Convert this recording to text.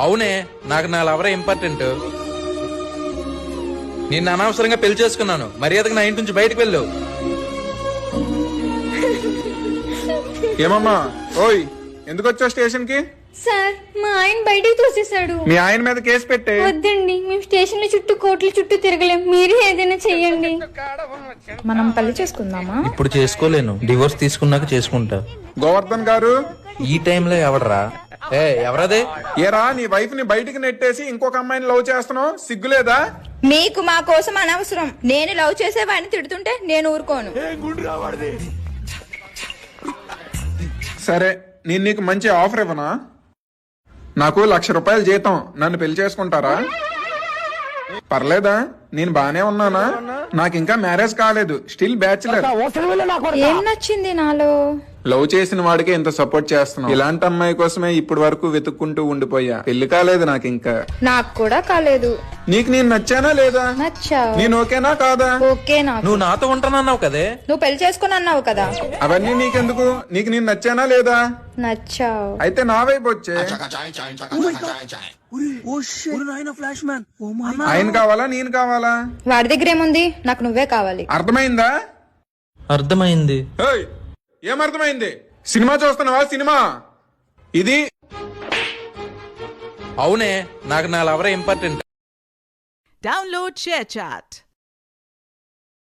అవునే, నాకు నా లవరే ఇంపార్టెంట్. నిన్ను అనవసరంగా పెళ్లి చేసుకున్నాను. మర్యాదగా నా ఇంటి నుంచి బయటకు వెళ్ళు. ఏమమ్మా? ఓయ్, ఎందుకు వచ్చావు స్టేషన్ కి? సార్, మా ఆయన బయటికి తోసేశాడు. మీ ఆయన మీద కేసు పెట్టే. వద్దండి, మేము స్టేషన్ చుట్టూ కోట్ల చుట్టూ తిరగలేం. మీరే ఏదైనా చెయ్యండి. మనం పెళ్లి చేసుకుందామా? ఇప్పుడు చేసుకోలేను, డివోర్స్ తీసుకున్నాక చేసుకుంటా. గోవర్ధన్ గారు, ఈ టైంలో ఎవడరా? ఎవరదే? ఏరా, నీ వైఫ్ ని బయటికి నెట్టేసి ఇంకొక అమ్మాయిని లవ్ చేస్తున్నావు, సిగ్గులేదా? మీకు మా కోసం అనవసరం. నేను లవ్ చేసే వాడిని తిడుతుంటే నేను ఊరుకోను. సరే, నేను నీకు మంచి ఆఫర్ ఇవ్వనా? నాకు 1,00,000 రూపాయలు జీతం. నన్ను పెళ్లి చేసుకుంటారా? పర్లేదా? నేను బానే ఉన్నానా? నాకు ఇంకా మ్యారేజ్ కాలేదు, స్టిల్ బ్యాచులర్. ఏం నచ్చింది నాలో? లవ్ చేసిన వాడికి ఇంత సపోర్ట్ చేస్తున్నావు. ఇలాంటి అమ్మాయి కోసమే ఇప్పటి వరకు వెతుక్కుంటూ ఉండిపోయా. పెళ్లి కాలేదు నాకు ఇంకా. నాకు కూడా కాలేదు. నీకు నేను నచ్చానా లేదా? నచ్చావు. నేను ఓకేనా కాదా? ఓకే. నాకు నువ్వు నాతో ఉంటానన్నావు కదే. నువ్వు పెళ్లి చేసుకుని అన్నావు కదా. అవన్నీ నీకెందుకు? నీకు నేను నచ్చానా లేదా? నచ్చావు. అయితే నా వైపు వచ్చే. ఆయన కావాలా నేను కావాలా? వాడి దగ్గర ఏముంది? నాకు నువ్వే కావాలి. అర్థమైందా? అర్థమైంది. ఏయ్, ఏమర్థమైంది? సినిమా చూస్తున్నావా? సినిమా ఇది. అవునే, నాకు నా లవరే ఇంపార్టెంట్. Download ShareChat.